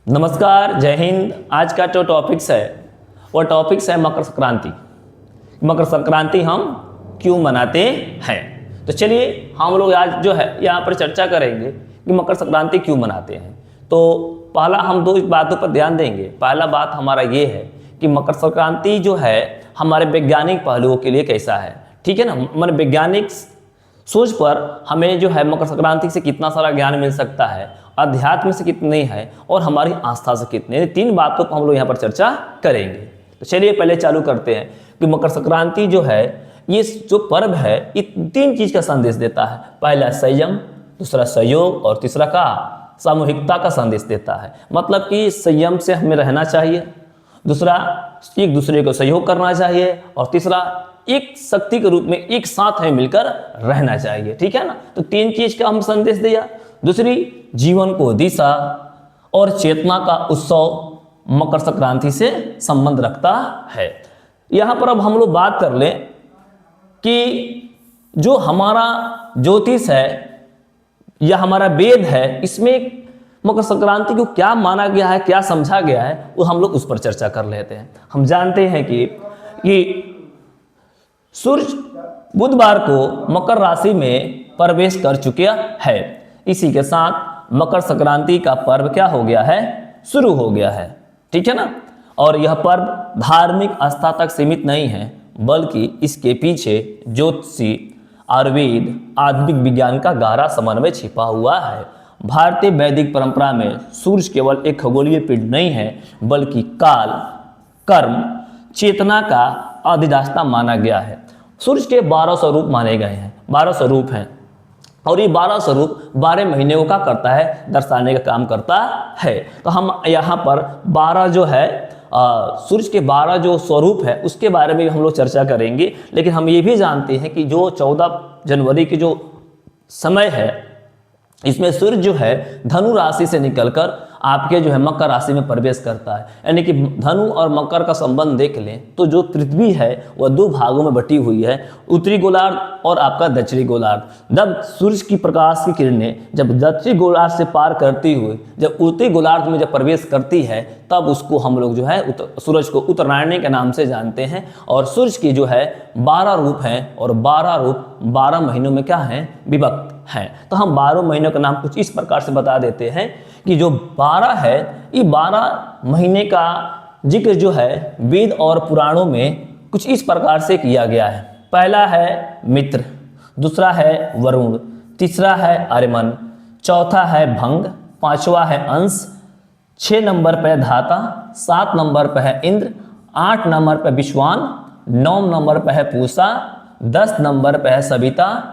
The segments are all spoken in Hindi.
नमस्कार, जय हिंद। आज का जो टॉपिक्स है वो टॉपिक्स है मकर संक्रांति। मकर संक्रांति हम क्यों मनाते हैं, तो चलिए हम लोग आज जो है यहाँ पर चर्चा करेंगे कि मकर संक्रांति क्यों मनाते हैं। तो पहला हम दो बातों पर ध्यान देंगे। पहला बात हमारा ये है कि मकर संक्रांति जो है हमारे वैज्ञानिक पहलुओं के लिए कैसा है, ठीक है ना। हमारे वैज्ञानिक सोच पर हमें जो है मकर संक्रांति से कितना सारा ज्ञान मिल सकता है, अध्यात्म से कितने है और हमारी आस्था से कितने, तीन बातों पर हम लोग यहाँ पर चर्चा करेंगे। तो चलिए पहले चालू करते हैं कि मकर संक्रांति जो है ये जो पर्व है ये तीन चीज का संदेश देता है। पहला संयम, दूसरा सहयोग और तीसरा का सामूहिकता का संदेश देता है। मतलब कि संयम से हमें रहना चाहिए, दूसरा एक दूसरे को सहयोग करना चाहिए और तीसरा एक शक्ति के रूप में एक साथ हमें मिलकर रहना चाहिए, ठीक है ना। तो तीन चीज का हम संदेश दिया। दूसरी, जीवन को दिशा और चेतना का उत्सव मकर संक्रांति से संबंध रखता है। यहां पर अब हम लोग बात कर लें कि जो हमारा ज्योतिष है या हमारा वेद है, इसमें मकर संक्रांति को क्या माना गया है, क्या समझा गया है, वो हम लोग उस पर चर्चा कर लेते हैं। हम जानते हैं कि सूर्य बुधवार को मकर राशि में प्रवेश कर चुका है। इसी के साथ मकर संक्रांति का पर्व क्या हो गया है, शुरू हो गया है, ठीक है ना। और यह पर्व धार्मिक आस्था तक सीमित नहीं है, बल्कि इसके पीछे ज्योतिषी, आयुर्वेद, आधुनिक विज्ञान का गहरा समन्वय छिपा हुआ है। भारतीय वैदिक परंपरा में सूर्य केवल एक खगोलीय पिंड नहीं है, बल्कि काल, कर्म, चेतना का अधिष्ठाता माना गया है। सूर्य के 12 स्वरूप माने गए हैं, 12 स्वरूप हैं और ये 12 स्वरूप 12 महीने को क्या करता है, दर्शाने का काम करता है। तो हम यहाँ पर 12 जो है सूर्य के 12 जो स्वरूप है उसके बारे में हम लोग चर्चा करेंगे। लेकिन हम ये भी जानते हैं कि जो 14 जनवरी की जो समय है इसमें सूर्य जो है धनु राशि से निकलकर आपके जो है मकर राशि में प्रवेश करता है। यानी कि धनु और मकर का संबंध देख लें तो जो पृथ्वी है वह दो भागों में बटी हुई है, उत्तरी गोलार्ध और आपका दक्षिणी गोलार्ध। जब सूर्य की प्रकाश की किरणें जब दक्षिणी गोलार्ध से पार करती हुई जब उत्तरी गोलार्ध में जब प्रवेश करती है तब उसको हम लोग जो है सूरज को उत्तरायणी के नाम से जानते हैं। और सूर्य की जो है 12 रूप हैं और 12 रूप 12 महीनों में क्या हैं, विभक्त हैं। तो हम 12 महीनों का नाम कुछ इस प्रकार से बता देते हैं कि जो 12 है ये 12 महीने का जिक्र जो है वेद और पुराणों में कुछ इस प्रकार से किया गया है। पहला है मित्र, दूसरा है वरुण, तीसरा है आर्यमन, चौथा है भंग, पांचवा है अंश, 6 नंबर पर धाता, 7 नंबर पर है इंद्र, 8 नंबर पर विश्वान, 9 नंबर पर है पूषा, 10 नंबर पर है सविता,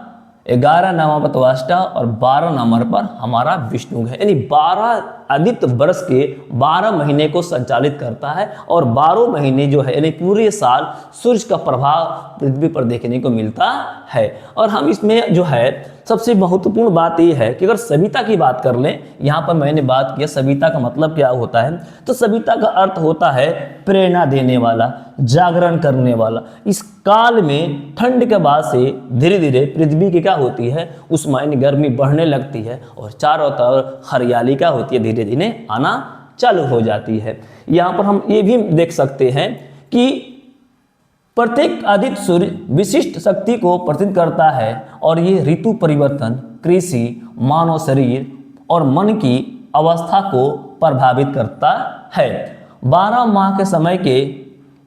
11 नंबर पर त्वष्टा और 12 नंबर पर हमारा विष्णु है। यानी 12 आदित्य वर्ष के 12 महीने को संचालित करता है और 12 महीने जो है यानी पूरे साल सूर्य का प्रभाव पृथ्वी पर देखने को मिलता है। और हम इसमें जो है सबसे महत्वपूर्ण बात यह है कि अगर सविता की बात कर लें, यहाँ पर मैंने बात किया सविता का मतलब क्या होता है, तो सविता का अर्थ होता है प्रेरणा देने वाला, जागरण करने वाला। इस काल में ठंड के बाद से धीरे धीरे पृथ्वी की क्या होती है, उसमें गर्मी बढ़ने लगती है और चारों तरफ हरियाली क्या होती है, धीरे धीरे आना चालू हो जाती है। यहाँ पर हम ये भी देख सकते हैं कि प्रत्येक आदित्य सूर्य विशिष्ट शक्ति को प्रतीत करता है और ये ऋतु परिवर्तन, कृषि, मानव शरीर और मन की अवस्था को प्रभावित करता है। 12 माह के समय के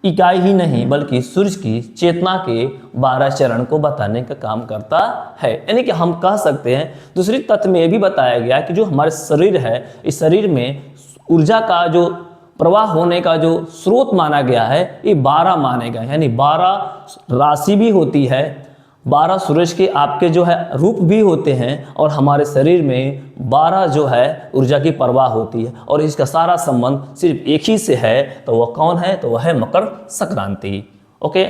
इकाई ही नहीं बल्कि सूर्य की चेतना के 12 चरण को बताने का काम करता है। यानी कि हम कह सकते हैं, दूसरी तथ्य में यह भी बताया गया कि जो हमारे शरीर है इस शरीर में ऊर्जा का जो प्रवाह होने का जो स्रोत माना गया है ये 12 माने गए। यानी 12 राशि भी होती है, 12 सूरज के आपके जो है रूप भी होते हैं और हमारे शरीर में 12 जो है ऊर्जा की प्रवाह होती है और इसका सारा संबंध सिर्फ एक ही से है। तो वह कौन है, तो वह है मकर संक्रांति। ओके।